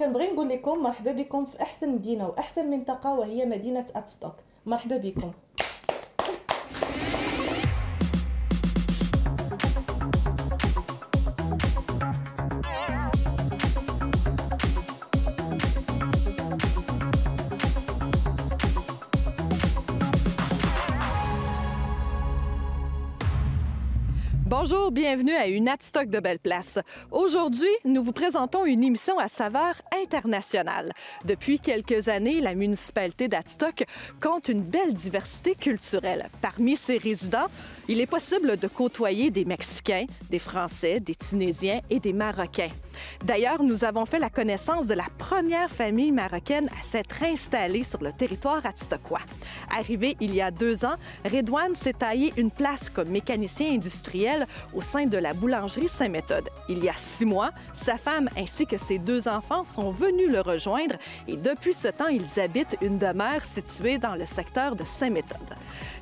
كنبغي نقول لكم مرحبا بكم في احسن مدينه واحسن منطقه وهي مدينه ادستوك. مرحبا بكم. Bonjour, bienvenue à une Adstock de Belle Place. Aujourd'hui, nous vous présentons une émission à saveur internationale. Depuis quelques années, la municipalité d'Adstock compte une belle diversité culturelle. Parmi ses résidents, il est possible de côtoyer des Mexicains, des Français, des Tunisiens et des Marocains. D'ailleurs, nous avons fait la connaissance de la première famille marocaine à s'être installée sur le territoire adstockois. Arrivé il y a 2 ans, Redouane s'est taillé une place comme mécanicien industriel au sein de la boulangerie Saint-Méthode. Il y a 6 mois, sa femme ainsi que ses 2 enfants sont venus le rejoindre et depuis ce temps, ils habitent une demeure située dans le secteur de Saint-Méthode.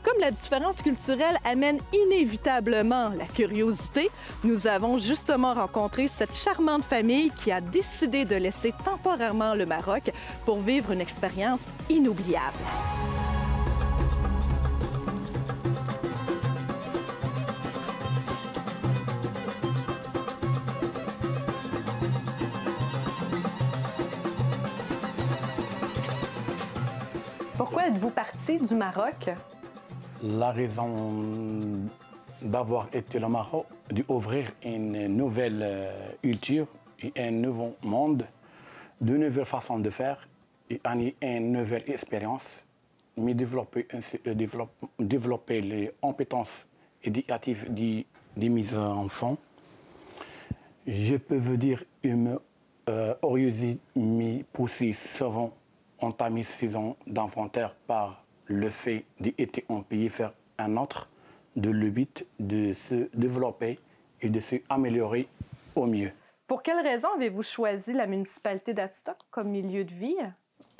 Comme la différence culturelle amène inévitablement la curiosité, nous avons justement rencontré cette charmante famille qui a décidé de laisser temporairement le Maroc pour vivre une expérience inoubliable. Pourquoi êtes-vous parti du Maroc? La raison d'avoir été au Maroc, d'ouvrir une nouvelle culture et un nouveau monde, de nouvelles façons de faire et une nouvelle expérience, mais développer les compétences éducatives de mes enfants. Je peux vous dire une curiosité me poussée souvent entamer saison d'inventaire par le fait d'être un pays faire un autre, de le but de se développer et de se améliorer au mieux. Pour quelles raisons avez-vous choisi la municipalité d'Adstock comme milieu de vie?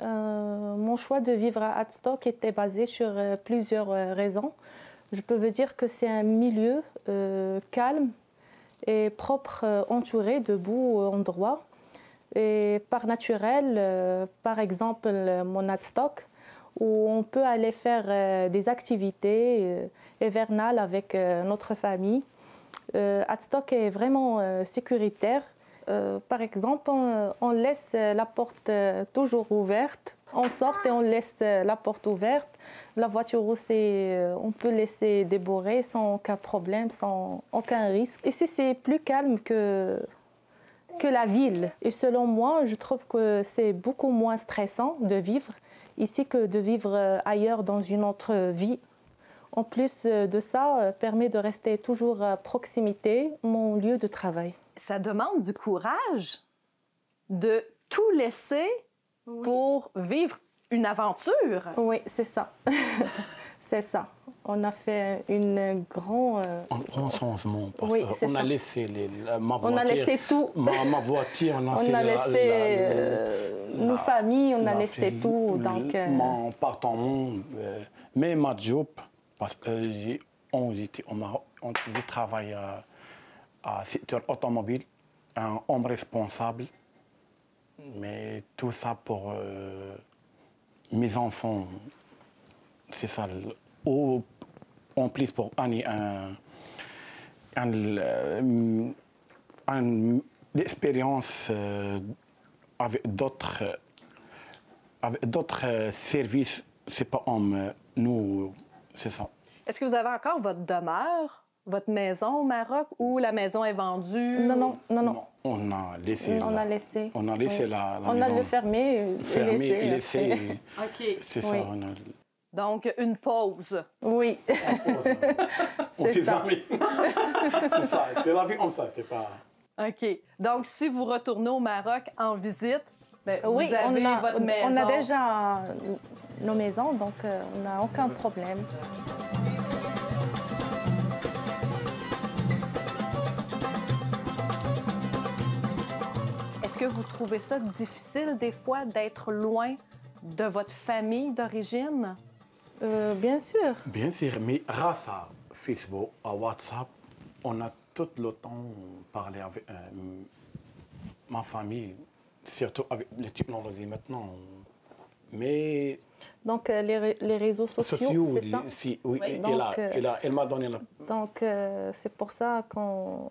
Mon choix de vivre à Adstock était basé sur plusieurs raisons. Je peux vous dire que c'est un milieu calme et propre, entouré de beaux endroits. Et par naturel, par exemple, mon Adstock, où on peut aller faire des activités hivernales avec notre famille. Adstock est vraiment sécuritaire. Par exemple, on laisse la porte toujours ouverte. On sort et on laisse la porte ouverte. La voiture aussi, on peut laisser déborder sans aucun problème, sans aucun risque. Ici, c'est plus calme que la ville. Et selon moi, je trouve que c'est beaucoup moins stressant de vivre ici que de vivre ailleurs dans une autre vie. En plus de ça, permet de rester toujours à proximité, mon lieu de travail. Ça demande du courage de tout laisser pour vivre une aventure. Oui, c'est ça. C'est ça. On a fait une grande... Un grand changement. Parce oui, on a laissé ma voiture. On a laissé tout. Ma voiture, on a laissé nos familles, on a laissé tout. Donc, mon appartement, mais ma job, parce que on était au Maroc, on travaille à secteur automobile, un homme responsable, mais tout ça pour mes enfants, c'est ça. En plus pour une expérience avec d'autres services, c'est pas nous, c'est ça. Est-ce que vous avez encore votre demeure, votre maison au Maroc, ou la maison est vendue? Non. On a laissé. On a laissé. On a laissé oui. la on maison. a le fermé. Laissé. OK. C'est ça. Oui. Donc, une pause. Oui. On s'est amis. C'est ça. C'est la vie comme ça. C'est pas... OK. Donc, si vous retournez au Maroc en visite, bien, oui, vous avez votre maison. On a déjà nos maisons, donc on n'a aucun problème. Est-ce que vous trouvez ça difficile des fois d'être loin de votre famille d'origine? Bien sûr. Bien sûr, mais grâce à Facebook, à WhatsApp, on a tout le temps parlé avec ma famille. surtout avec les technologies maintenant. Mais Donc, les réseaux sociaux, c'est ça? Si, oui, Oui, donc, elle m'a donné la... Donc, c'est pour ça qu'on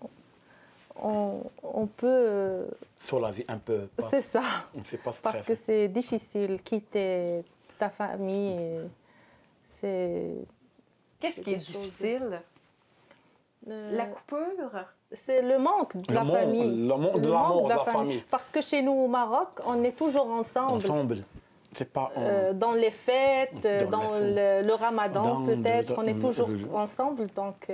on peut... soulager un peu. C'est ça. On ne sait pas Parce que c'est difficile quitter ta famille. C'est... Qu'est-ce qui est difficile? La coupure? C'est le manque de la famille. Le manque de l'amour de la famille. Parce que chez nous au Maroc, on est toujours ensemble. Ensemble. C'est pas dans les fêtes, dans le ramadan peut-être, on est toujours ensemble. Donc,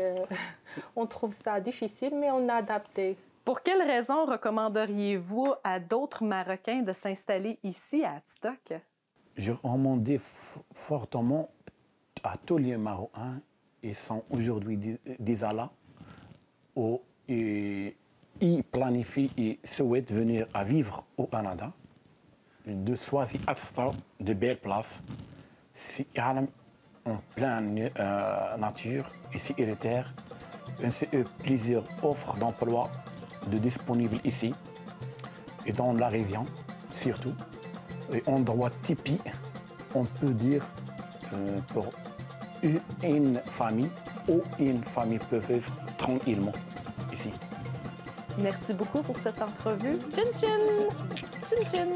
on trouve ça difficile, mais on a adapté. Pour quelles raisons recommanderiez-vous à d'autres Marocains de s'installer ici à Hadstock? Je recommande fortement à tous les Marocains, ils sont aujourd'hui des Allats, où ils planifient et souhaitent venir à vivre au Canada, de choisir Hadstock, de belles places, si en pleine nature, ici et terre, ainsi que plusieurs offres d'emploi disponibles ici et dans la région surtout. Et endroit typique, on peut dire, pour une famille ou une famille peut vivre tranquillement ici. Merci beaucoup pour cette entrevue. Chin chin! Chin chin!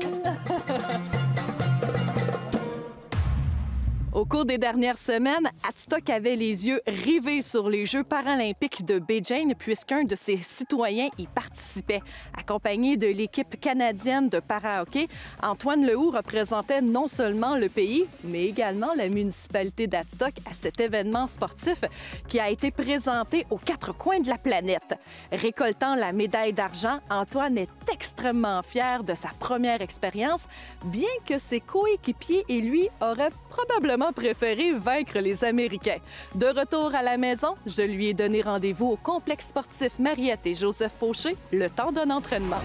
Au cours des dernières semaines, Hadstock avait les yeux rivés sur les Jeux paralympiques de Beijing puisqu'un de ses citoyens y participait. Accompagné de l'équipe canadienne de para-hockey, Antoine Lehoux représentait non seulement le pays, mais également la municipalité d'Hadstock à cet événement sportif qui a été présenté aux quatre coins de la planète. Récoltant la médaille d'argent, Antoine est extrêmement fier de sa première expérience, bien que ses coéquipiers et lui auraient probablement préféré vaincre les Américains. De retour à la maison, je lui ai donné rendez-vous au complexe sportif Mariette et Joseph Fauché le temps d'un entraînement.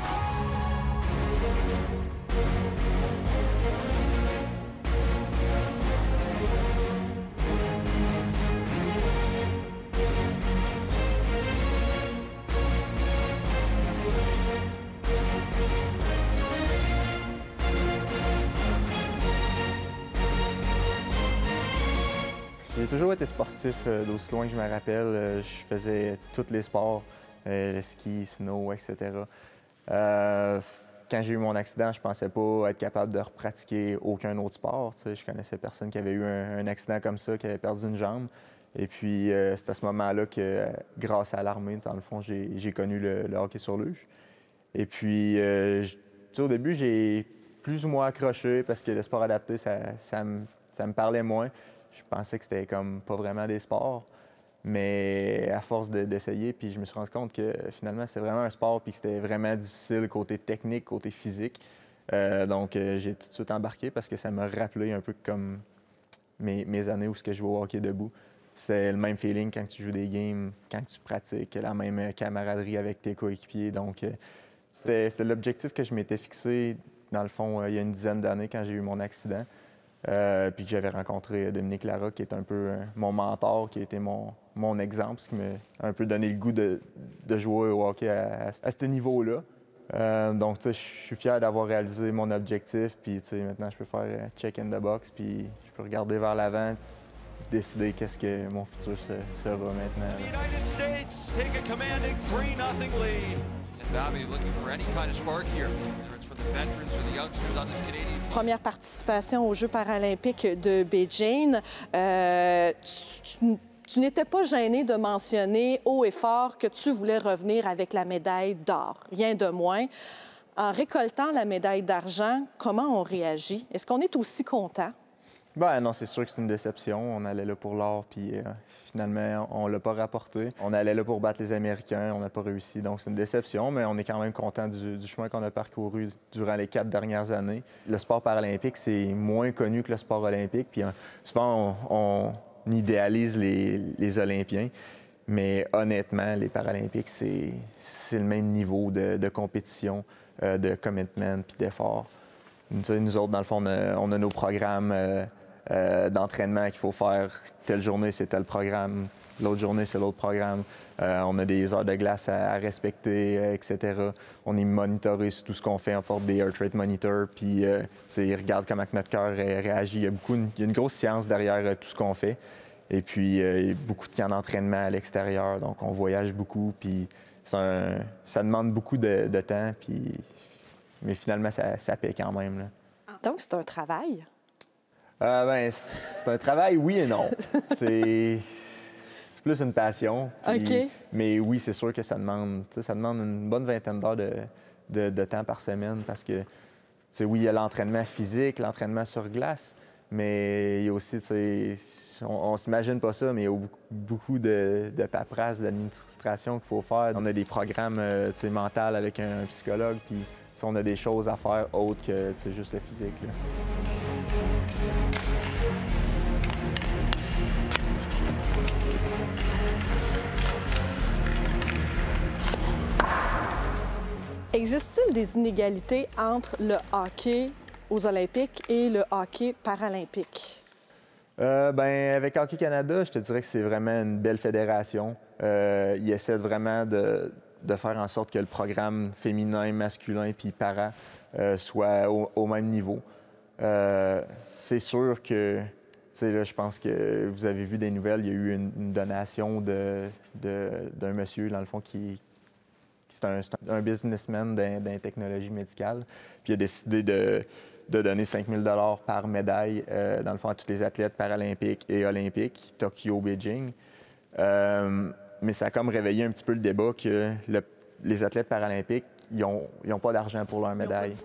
J'ai toujours été sportif d'aussi loin que je me rappelle. Je faisais tous les sports, le ski, snow, etc. Quand j'ai eu mon accident, je pensais pas être capable de repratiquer aucun autre sport. Je connaissais personne qui avait eu un accident comme ça, qui avait perdu une jambe. Et puis, c'est à ce moment-là que, grâce à l'armée, dans le fond, j'ai connu le hockey sur luge. Et puis, au début, j'ai plus ou moins accroché parce que le sport adapté, ça me parlait moins. Je pensais que c'était comme pas vraiment des sports, mais à force d'essayer, puis je me suis rendu compte que finalement, c'était vraiment un sport, puis que c'était vraiment difficile côté technique, côté physique. Donc, j'ai tout de suite embarqué parce que ça m'a rappelé un peu comme mes années où je jouais au hockey debout. C'est le même feeling quand tu joues des games, quand tu pratiques, la même camaraderie avec tes coéquipiers. Donc, c'était l'objectif que je m'étais fixé, dans le fond, il y a une dizaine d'années quand j'ai eu mon accident. Puis que j'avais rencontré Dominique Lara, qui est un peu mon mentor, qui a été mon exemple, ce qui m'a un peu donné le goût de jouer au hockey à ce niveau-là. Donc, tu sais, je suis fier d'avoir réalisé mon objectif, puis tu sais, maintenant, je peux faire check in the box, puis je peux regarder vers l'avant, décider qu'est-ce que mon futur sera maintenant. United States take a commanding 3-0 lead. Bobby looking for any kind of spark here, whether it's for the veterans or the youngsters on this Canadian team. Première participation aux Jeux paralympiques de Beijing. Tu n'étais pas gêné de mentionner haut et fort que tu voulais revenir avec la médaille d'or, rien de moins. En récoltant la médaille d'argent, comment on réagit? Est-ce qu'on est aussi content? Ben non, c'est sûr que c'est une déception. On allait là pour l'or, puis finalement, on l'a pas rapporté. On allait là pour battre les Américains, on n'a pas réussi. Donc, c'est une déception, mais on est quand même content du chemin qu'on a parcouru durant les 4 dernières années. Le sport paralympique, c'est moins connu que le sport olympique. Puis souvent, on idéalise les Olympiens. Mais honnêtement, les Paralympiques, c'est le même niveau de compétition, de commitment puis d'effort. Nous autres, dans le fond, on a nos programmes d'entraînement qu'il faut faire. Telle journée, c'est tel programme. L'autre journée, c'est l'autre programme. On a des heures de glace à respecter, etc. On est monitoré sur tout ce qu'on fait. On porte des heart rate monitors, puis ils regardent comment notre cœur réagit. Il y a une grosse science derrière tout ce qu'on fait. Et puis, il y a beaucoup de camps d'entraînement à l'extérieur. Donc, on voyage beaucoup, puis ça demande beaucoup de temps. Mais finalement, ça paie quand même, là. Donc, c'est un travail? C'est un travail, oui et non. C'est plus une passion. OK. Mais oui, c'est sûr que ça demande une bonne vingtaine d'heures de temps par semaine parce que, oui, il y a l'entraînement physique, l'entraînement sur glace, mais il y a aussi, on s'imagine pas ça, mais il y a beaucoup de paperasse, d'administration qu'il faut faire. On a des programmes mentaux avec un psychologue, puis on a des choses à faire autres que juste le physique, là. Existe-t-il des inégalités entre le hockey aux Olympiques et le hockey paralympique? Avec Hockey Canada, je te dirais que c'est vraiment une belle fédération. Ils essaient vraiment de faire en sorte que le programme féminin, masculin puis para soit au même niveau. C'est sûr que, là, je pense que vous avez vu des nouvelles, il y a eu une donation d'un monsieur, dans le fond, qui c'est un businessman dans les technologies médicales. Puis il a décidé de donner 5 000 $ par médaille, dans le fond, à tous les athlètes paralympiques et olympiques, Tokyo, Beijing. Mais ça a comme réveillé un petit peu le débat que les athlètes paralympiques, ils n'ont pas d'argent pour leur médaille.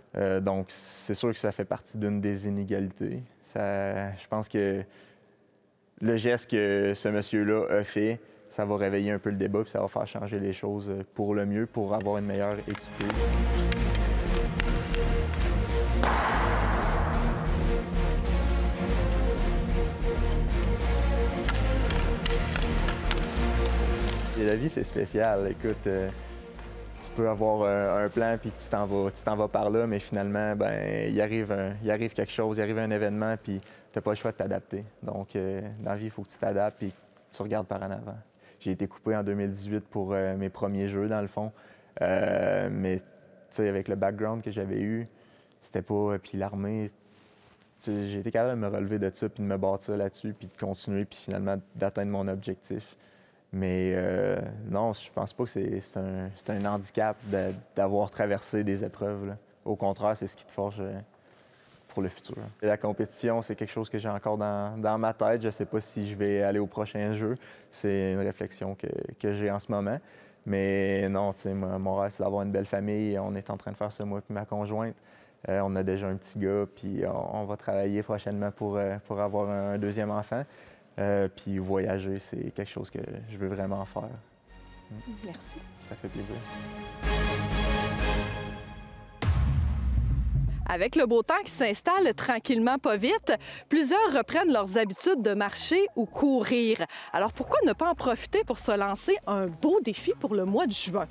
Donc, c'est sûr que ça fait partie d'une des inégalités. Je pense que le geste que ce monsieur-là a fait, ça va réveiller un peu le débat puis ça va faire changer les choses pour le mieux, pour avoir une meilleure équité. Et la vie, c'est spécial. Écoute, tu peux avoir un plan puis tu t'en vas par là, mais finalement, il arrive quelque chose, il arrive un événement puis tu n'as pas le choix de t'adapter. Donc, dans la vie, il faut que tu t'adaptes et tu regardes par en avant. J'ai été coupé en 2018 pour mes premiers jeux, dans le fond. Mais, tu sais, avec le background que j'avais eu, c'était pas... Puis l'armée, j'ai été capable de me relever de ça, puis de me bâtir là-dessus, puis de continuer, puis finalement d'atteindre mon objectif. Mais non, je pense pas que c'est un handicap d'avoir traversé des épreuves, là. Au contraire, c'est ce qui te forge pour le futur. Et la compétition, c'est quelque chose que j'ai encore dans ma tête. Je sais pas si je vais aller au prochain jeu. C'est une réflexion que j'ai en ce moment. Mais non, tu sais, mon rêve, c'est d'avoir une belle famille. On est en train de faire ça, moi et ma conjointe. On a déjà un petit gars, puis on va travailler prochainement pour avoir un deuxième enfant. Puis voyager, c'est quelque chose que je veux vraiment faire. Merci. Ça fait plaisir. Avec le beau temps qui s'installe tranquillement pas vite, plusieurs reprennent leurs habitudes de marcher ou courir. Alors pourquoi ne pas en profiter pour se lancer un beau défi pour le mois de juin?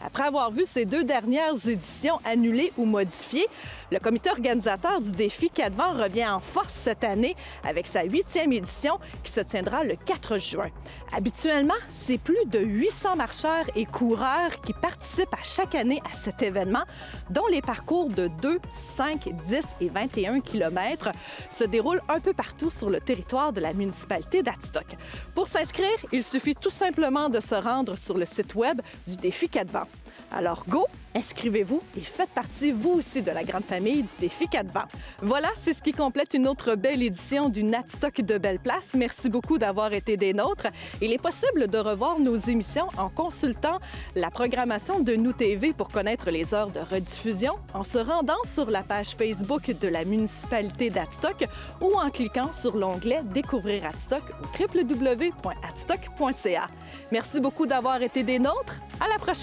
Après avoir vu ces 2 dernières éditions annulées ou modifiées, le comité organisateur du défi 4 vents revient en force cette année avec sa 8e édition qui se tiendra le 4 juin. Habituellement, c'est plus de 800 marcheurs et coureurs qui participent à chaque année à cet événement, dont les parcours de 2, 5, 10 et 21 km se déroulent un peu partout sur le territoire de la municipalité d'Adstock. Pour s'inscrire, il suffit tout simplement de se rendre sur le site web du défi 4 vents. Alors go, inscrivez-vous et faites partie vous aussi de la grande famille du défi 4 vents. Voilà, c'est ce qui complète une autre belle édition du Adstock de Belle Place. Merci beaucoup d'avoir été des nôtres. Il est possible de revoir nos émissions en consultant la programmation de Nous TV pour connaître les heures de rediffusion, en se rendant sur la page Facebook de la municipalité d'Adstock ou en cliquant sur l'onglet Découvrir Adstock au www.adstock.ca. Merci beaucoup d'avoir été des nôtres. À la prochaine!